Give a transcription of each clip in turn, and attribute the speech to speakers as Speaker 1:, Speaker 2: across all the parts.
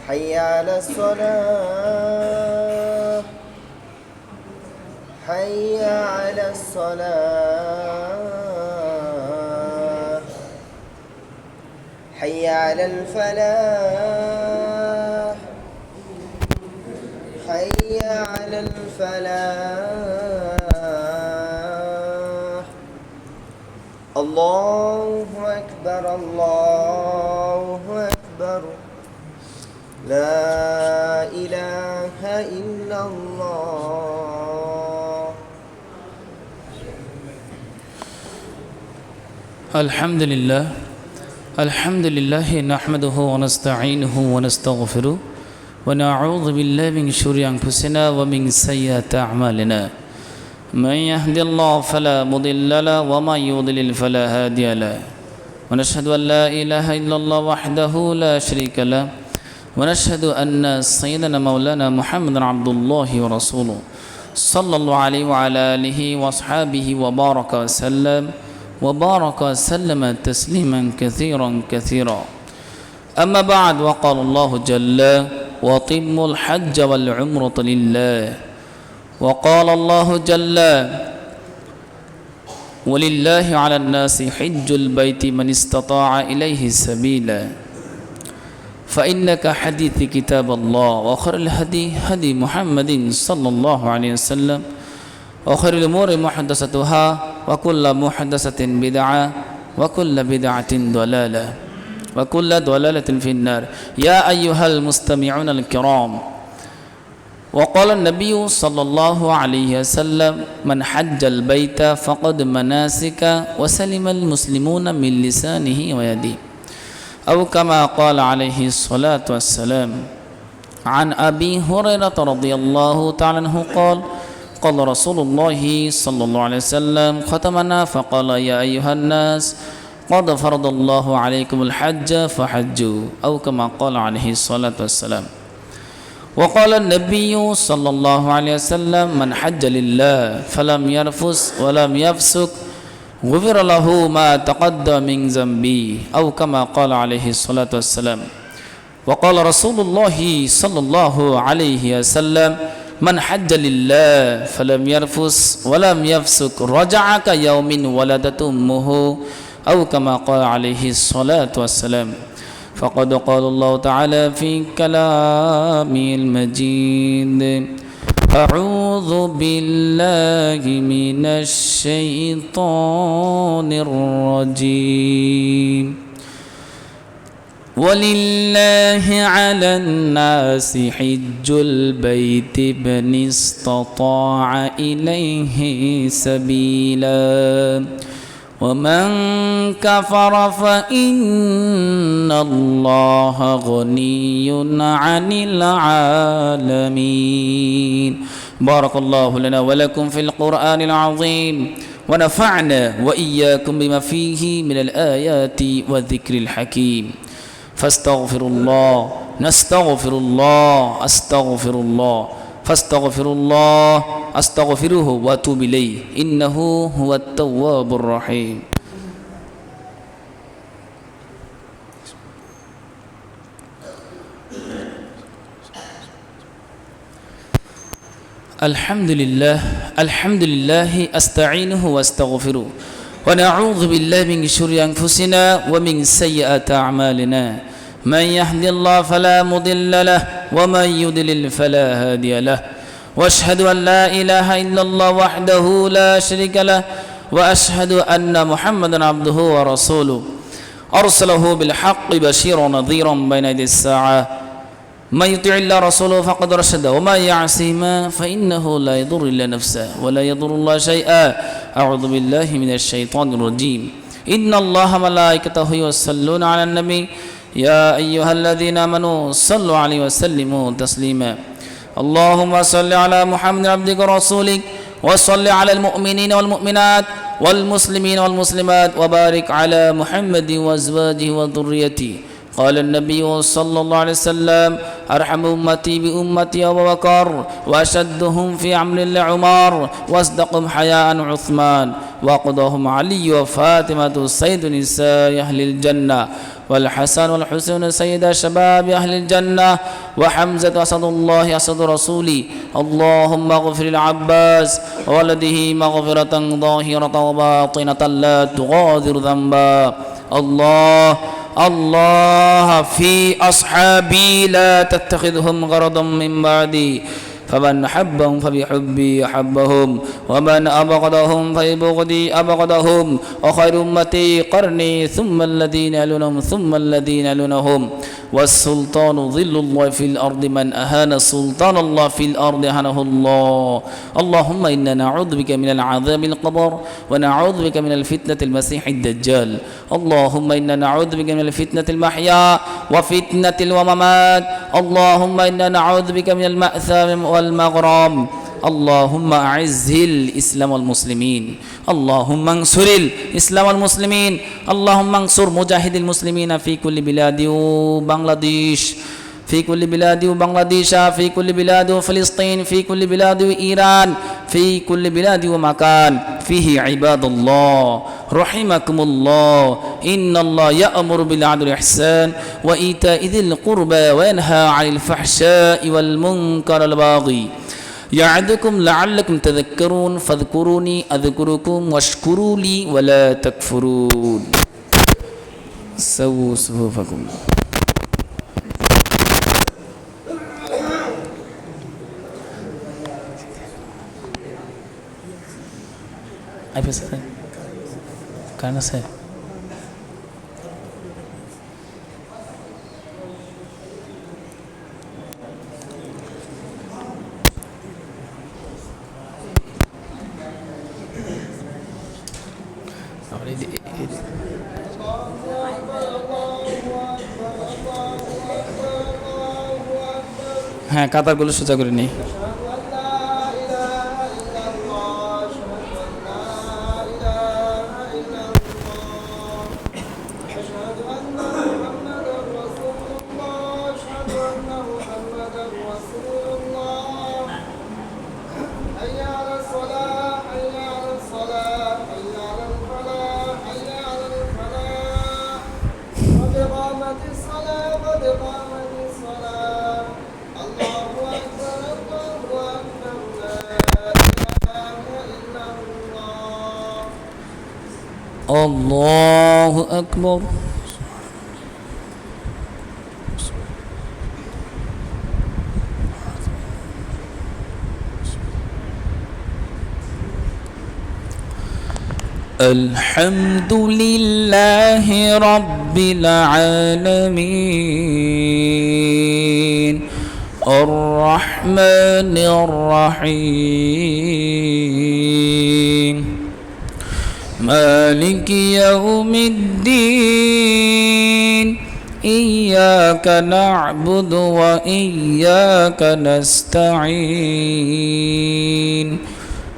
Speaker 1: حي على الصلاة حي على الصلاة حي على الفلاح حي على الفلاح الله أكبر الله أكبر لا إله إلا الله
Speaker 2: الحمد لله نحمده ونستعينه ونستغفره ونعوذ بالله من شرور أنفسنا ومن سيئات أعمالنا من يهد الله فلا مضل له ومن يضلل فلا هادي له ونشهد أن لا إله إلا الله وحده لا شريك له ونشهد أن سيدنا مولانا محمد عبد الله ورسوله صلى الله عليه وعلى آله وأصحابه وبارك وسلم تسليما كثيرا أما بعد وقال الله جل وأتم الحج والعمرة لله وقال الله جل ولله على الناس حج البيت من استطاع إليه سبيلا فإنك حديث كتاب الله وخير الهدي هدي محمد صلى الله عليه وسلم وخير الأمور محدثاتها وكل محدثة بدعة وكل بدعة ضلالة وكل ضلالة في النار يا أيها المستمعون الكرام وقال النبي صلى الله عليه وسلم من حج البيت فقد مناسك وسلم المسلمون من لسانه ويده أو كما قال عليه الصلاة والسلام عن أبي هريرة رضي الله تعالى عنه قال رسول الله صلى الله عليه وسلم ختمنا فقال يا أيها الناس قد فرض الله عليكم الحج فحجوا أو كما قال عليه الصلاة والسلام وقال النبي صلى الله عليه وسلم من حج لله فلم يرفث ولم يفسق غفر له ما تقدم من ذنبه أو كما قال عليه الصلاة والسلام وقال رسول الله صلى الله عليه وسلم من حج لله فلم يرفث ولم يفسق رجع كيوم ولدت أمه أو كما قال عليه الصلاة والسلام فقد قال الله تعالى في كلامه المجيد أعوذ بالله من الشيطان الرجيم ولله على الناس حج البيت من استطاع إليه سبيلا ومن كفر فإن الله غني عن العالمين بارك الله لنا ولكم في القرآن العظيم ونفعنا وإياكم بما فيه من الآيات والذكر الحكيم فاستغفر الله نستغفر الله أستغفر الله فاستغفر الله أستغفره وأتوب إليه إنه هو التواب الرحيم الحمد لله أستعينه وأستغفره ونعوذ بالله من شرور أنفسنا ومن سيئات أعمالنا من يهد الله فلا مضل له ومن يضلل فلا هادي له واشهد أن لا إله إلا الله وحده لا شريك له وأشهد أن محمدا عبده ورسوله أرسله بالحق بشيرا ونذيرا بين يدي الساعة من يطع الله رسوله فقد رشد وما يعصيهما فإنه لا يضر إلا نفسه ولا يضر الله شيئا أعوذ بالله من الشيطان الرجيم إن الله ملائكته يصلون على النبي يا أيها الذين آمنوا صلوا عليه وسلموا تسليما اللهم صل على محمد عبدك ورسولك وصل على المؤمنين والمؤمنات والمسلمين والمسلمات وبارك على محمد وأزواجه وذريته قال النبي صلى الله عليه وسلم أرحم أمتي بأمتي أبو بكر وأشدهم في أمر الله عمر وأصدقهم حياء عثمان وأقضاهم علي وفاطمة سيد نساء أهل الجنة والحسن والحسين سيد شباب أهل الجنة وحمزة أسد الله أسد رسولي اللهم اغفر العباس وولده مغفرة ظاهرة وباطنة لا تغادر ذنبا الله في أصحابي لا تتخذهم غرضا من بعدي فمن أحبهم فبحبي أحبهم ومن أبغضهم فببغضي أبغضهم وخير أمتي قرني ثم الذين يلونهم ثم الذين يلونهم والسلطان ظل الله في الأرض من أهان سلطان الله في الأرض أهانه الله اللهم إنا نعوذ بك من العذاب القبر ونعوذ بك من الفتنة المسيح الدجال اللهم إنا نعوذ بك من الفتنة المحيا وفتنة الممات اللهم إنا نعوذ بك من المأثم والمغرام اللهم أعز الإسلام والمسلمين اللهم انصر الإسلام والمسلمين اللهم انصر مجاهد المسلمين في كل بلاد بنغلاديش في كل بلاد بنغلاديش في كل بلاد فلسطين في كل بلاد إيران في كل بلاد ومكان فيه عباد الله رحمكم الله إن الله يأمر بالعدل والإحسان وإيتاء ذي القربى وينهى عن الفحشاء والمنكر والبغي يعظكم لعلكم تذكرون فاذكروني أذكركم واشكروا لي ولا تكفرون سووا صفوفكم karena saya হ্যাঁ কাতারগুলো সোজা করে নেই الله أكبر الحمد لله رب العالمين الرحمن الرحيم مالك يوم الدين إياك نعبد وإياك نستعين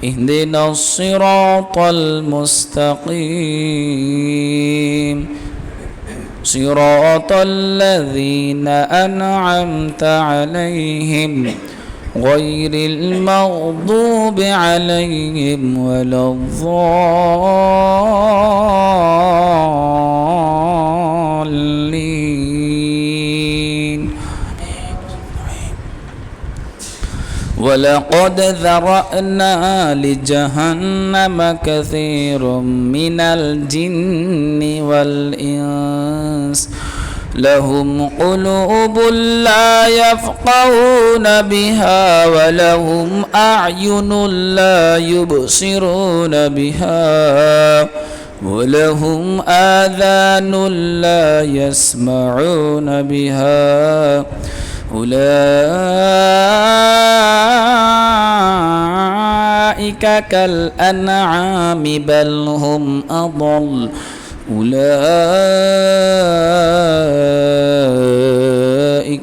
Speaker 2: اهدنا الصراط المستقيم صراط الذين أنعمت عليهم غير المغضوب عليهم ولا الضالين ولقد ذرأنا لجهنم كثير من الجن والإنس لهم قلوب لا يفقهون بها ولهم أعين لا يبصرون بها ولهم آذان لا يسمعون بها أولئك كالأنعام بل هم أضل أولئك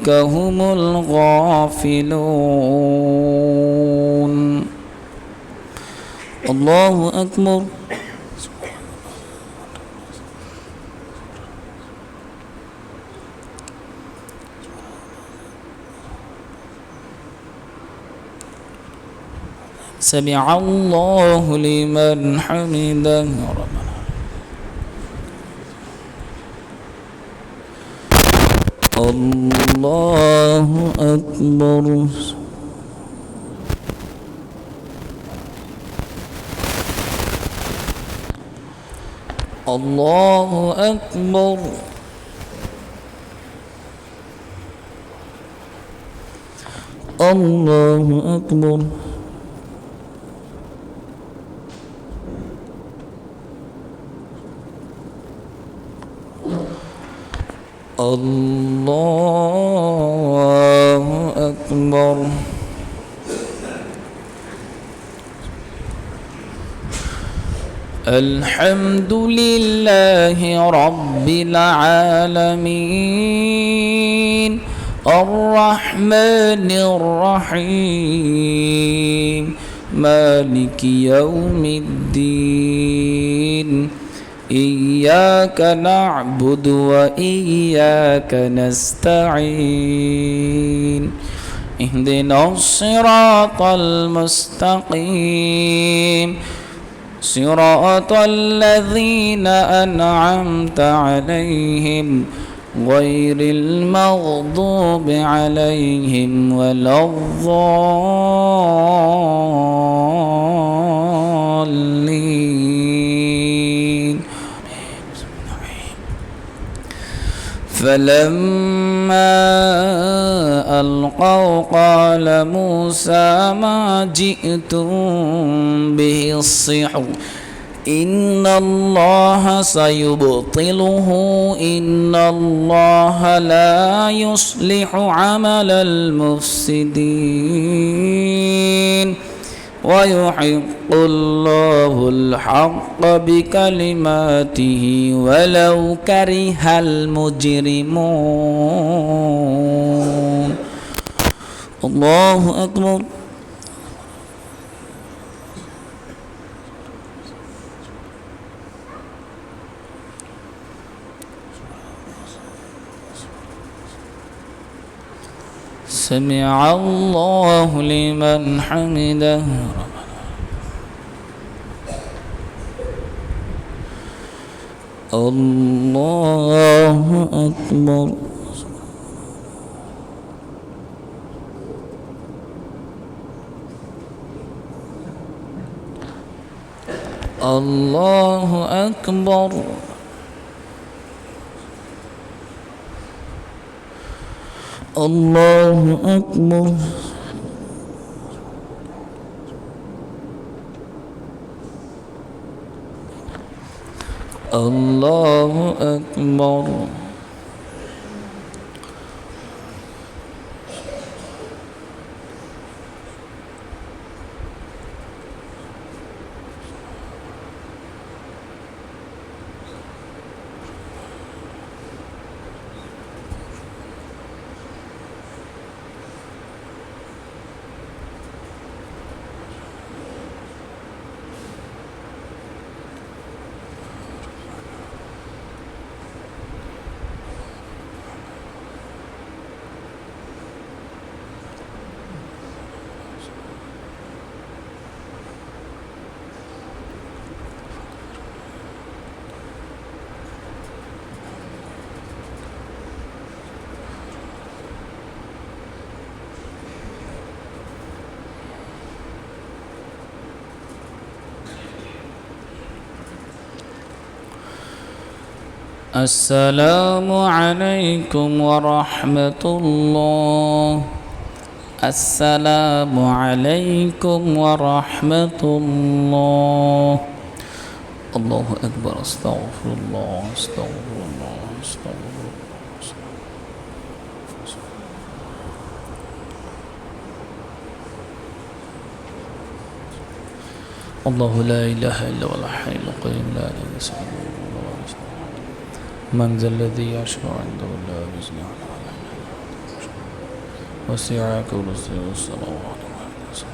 Speaker 2: هم الغافلون الله أكبر سمع الله لمن حمده ربنا الله أكبر الله أكبر الله أكبر الله أكبر الحمد لله رب العالمين الرحمن الرحيم مالك يوم الدين إياك نعبد وإياك نستعين اهدنا الصراط المستقيم صراط الذين أنعمت عليهم غير المغضوب عليهم ولا الضالين فلما ألقوا قال موسى ما جئتم به السحر إن الله سيبطله إن الله لا يصلح عمل المفسدين ويحق الله الحق بكلماته ولو كره المجرمون الله أكبر سمع الله لمن حمده الله أكبر الله أكبر الله أكبر الله أكبر السلام عليكم ورحمة الله السلام عليكم ورحمة الله الله أكبر أستغفر الله أستغفر الله أستغفر الله الله لا إله إلا هو الحي القيوم لا إله إلا هو من ذا الذي يشفع عنده إلا بإذنه وسع كرسيه السماوات والأرض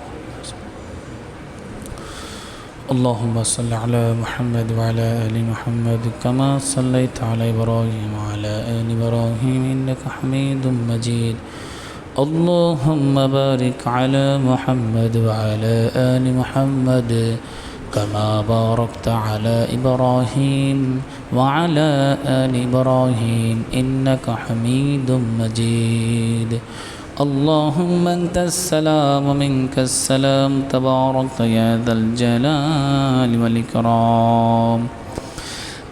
Speaker 2: اللهم صل على محمد وعلى آل محمد كما صليت على إبراهيم وعلى آل إبراهيم إنك حميد مجيد اللهم بارك على محمد وعلى آل محمد كما باركت على إبراهيم وعلى آل إبراهيم إنك حميد مجيد اللهم أنت السلام ومنك السلام تبارك يا ذا الجلال والإكرام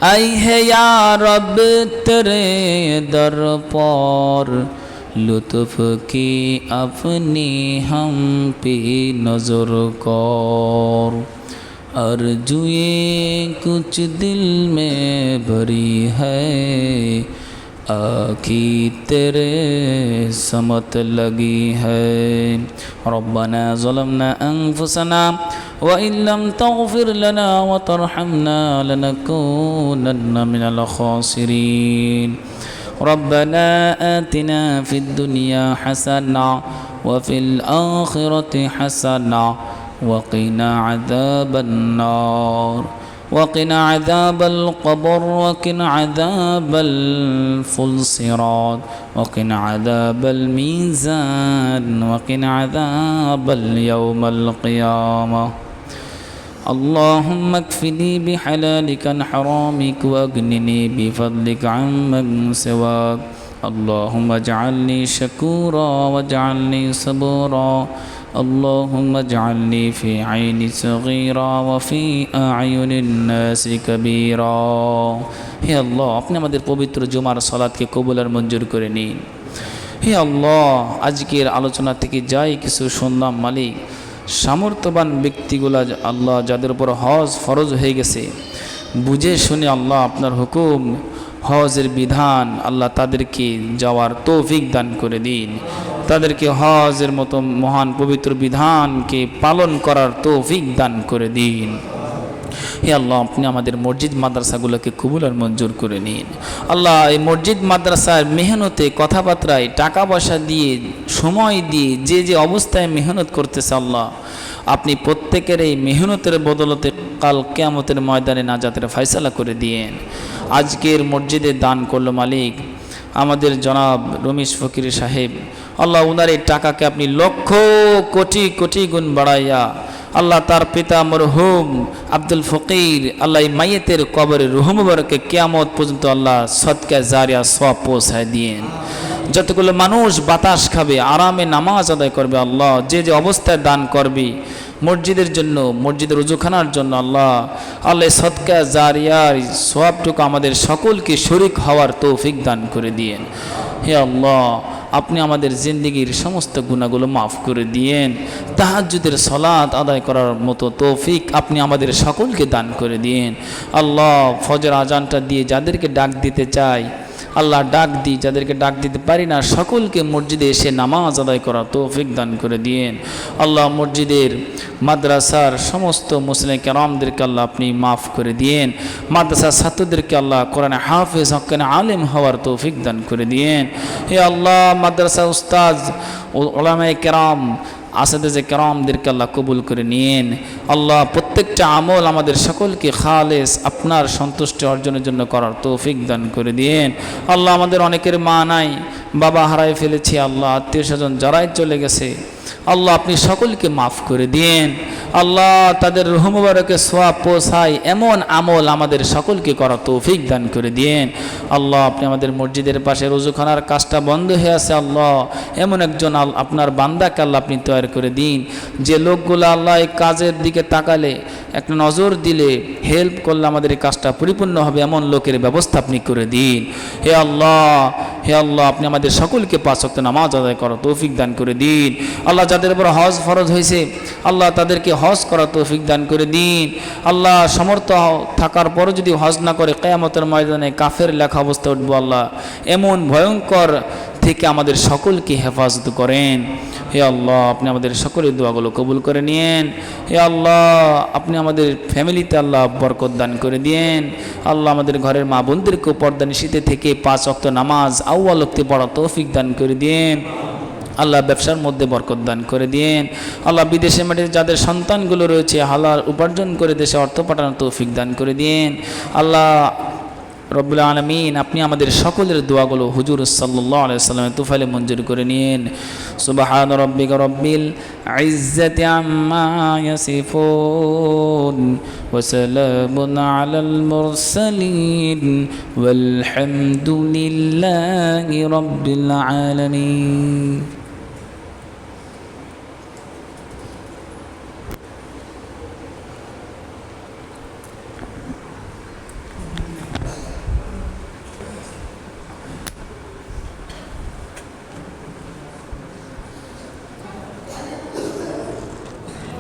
Speaker 2: आई है या रब तेरे दर पर लुत्फ की अपनी हम पे नजर कर अर्जुए कुछ दिल में भरी है आखी तेरे समत लगी है रब्बना ज़लमना अनफुसना व इन लम तग़फिर लना व तरहमना लनकूनन्न मिनल खासिरीन रब्बना आतिना फिद दुनिया हसना व फिल आखिरति हसना व क़िना अज़ाबन नार وقنا عذاب القبر وقنا عذاب الفلصراط وقنا عذاب الميزان وقنا عذاب اليوم القيامة اللهم اكفني بحلالك عن حرامك واغنني بفضلك عمن سواك اللهم اجعلني شكورا واجعلني صبورا اللهم اجعلني في عيني صغيرا وفي أعين الناس كبيرا হে আল্লাহ আপনি আমাদের পবিত্র জুমার সালাতকে কবুল আর মঞ্জুর করে নিন হে আল্লাহ আজকের আলোচনা থেকে যাই কিছু শুনলাম মালিক সামর্থ্যবান ব্যক্তিগুলা আল্লাহ যাদের উপর হজ ফরজ হয়ে গেছে বুঝে শুনে আল্লাহ আপনার হুকুম হজের বিধান আল্লাহ তাদেরকে যাওয়ার তৌফিক দান করে দিন তাদেরকে হজের মতো মহান পবিত্র বিধানকে পালন করার তৌফিক দান করে দিন হে আল্লাহ আপনি আমাদের মসজিদ মাদ্রাসাগুলোকে কবুল আর মঞ্জুর করে নিন আল্লাহ এই মসজিদ মাদ্রাসার মেহনতে কথাবার্তায় টাকা পয়সা দিয়ে সময় দিয়ে যে যে অবস্থায় মেহনত করতেছে আল্লাহ আপনি প্রত্যেকের এই মেহনতের বদলতে কাল কিয়ামতের ময়দানে নাজাতের ফয়সালা করে দিয়েন আজকের মসজিদে দান করলো মালিক আমাদের জনাব রমেশ ফকির সাহেব আল্লাহ উনার এই টাকাকে আপনি লক্ষ কোটি কোটি গুণ বাড়াইয়া আল্লাহ তার পিতা মরহুম আব্দুল ফকির আল্লাহ এই মাইয়েতের কবরে রুহ মুবারকে কিয়ামত পর্যন্ত আল্লাহ সদকা জারিয়া সওয়াব পৌঁছায় দিয়েন যতগুলো মানুষ বাতাস খাবে আরামে নামাজ আদায় করবে আল্লাহ যে যে অবস্থায় দান করবে মসজিদের জন্য মসজিদের ওযুখানার জন্য আল্লাহ আল্লাহ সদকা জারিয়ার সওয়াবটুকু আমাদের সকলকে শরীক হওয়ার তৌফিক দান করে দিয়েন হে আল্লাহ আপনি আমাদের জিন্দেগির সমস্ত গুনাহগুলো মাফ করে দিয়েন তাহাজ্জুদের সালাত আদায় করার মতো তৌফিক আপনি আমাদের সকলকে দান করে দিয়েন আল্লাহ ফজর আজানটা দিয়ে যাদেরকে ডাক দিতে চাই আল্লাহ ডাক দিই যাদেরকে ডাক দিতে পারি না সকলকে মসজিদে এসে নামাজ আদায় করার তৌফিক দান করে দিয়েন আল্লাহ মসজিদের মাদ্রাসার সমস্ত মুসলিম কেরামদেরকে আল্লাহ আপনি মাফ করে দিয়েন মাদ্রাসার ছাত্রদেরকে আল্লাহ কোরআনে হাফেজ হক্কানে আলেম হওয়ার তৌফিক দান করে দিয়েন হে আল্লাহ মাদ্রাসা উস্তাদ উলামায়ে কেরাম আসাদেজে কেরামদেরকে আল্লাহ কবুল করে নিয়েন আল্লাহ প্রত্যেকটা আমল আমাদের সকলকে খালেস আপনার সন্তুষ্টি অর্জনের জন্য করার তৌফিক দান করে দিয়েন আল্লাহ আমাদের অনেকের মা নাই বাবা হারাই ফেলেছি আল্লাহ আত্মীয় স্বজন যারাই চলে গেছে আল্লাহ আপনি সকলকে মাফ করে দিয়েন আল্লাহ তাদের রূহ মুবারকে সওয়াব পৌঁছায় এমন আমল আমাদের সকলকে করার তৌফিক দান করে দিয়েন আল্লাহ আপনি আমাদের মসজিদের পাশে ওযুখানার কাজটা বন্ধ হয়ে আছে আল্লাহ এমন একজন আপনার বান্দাকে আল্লাহ আপনি তৈরি করে দিন যে লোকগুলো আল্লাহ এই কাজের দিকে তাকালে একটা নজর দিলে হেল্প করলে আমাদের এই কাজটা পরিপূর্ণ হবে এমন লোকের ব্যবস্থা আপনি করে দিন হে আল্লাহ আপনি আমাদের সকলকে 5 ওয়াক্ত নামাজ আদায় করার তৌফিক দান করে দিন আল্লাহ যাদের উপর হজ ফরজ হয়েছে আল্লাহ তাদেরকে হজ করার তৌফিক দান করে দিন আল্লাহ সমর্থ থাকার পরও যদি হজ না করে কিয়ামতের ময়দানে কাফের লেখা অবস্থায় উঠবো আল্লাহ এমন ভয়ঙ্কর থেকে আমাদের সকলকে হেফাজত করেন হে আল্লাহ আপনি আমাদের সকলের দোয়াগুলো কবুল করে নিয়েন হে আল্লাহ আপনি আমাদের ফ্যামিলিতে আল্লাহ বরকত দান করে দিয়েন আল্লাহ আমাদের ঘরের মা বোনদেরকে পর্দা নিশিতে থেকে 5 ওয়াক্ত নামাজ আউয়াল ওয়াক্তে পড়া তৌফিক দান করে দিয়েন আল্লাহ ব্যবসার মধ্যে বরকত দান করে দিয়েন আল্লাহ বিদেশে মাটিতে যাদের সন্তানগুলো রয়েছে হালাল উপার্জন করে দেশে অর্থ পাঠানোর তৌফিক দান করে দিয়েন আল্লাহ রব্বুল আলামিন আপনি আমাদের সকলের দোয়াগুলো হুজুর সাল্লাল্লাহু আলাইহি ওয়াসাল্লামের তুফাইলে মঞ্জুর করে নিন। সুবহান রাব্বিকা রব্বিল ইজ্জাতি আম্মা ইয়াসিফুন ওয়া সালামুন আলাল মুরসালিন ওয়াল হামদুলিল্লাহি রাব্বিল আলামিন।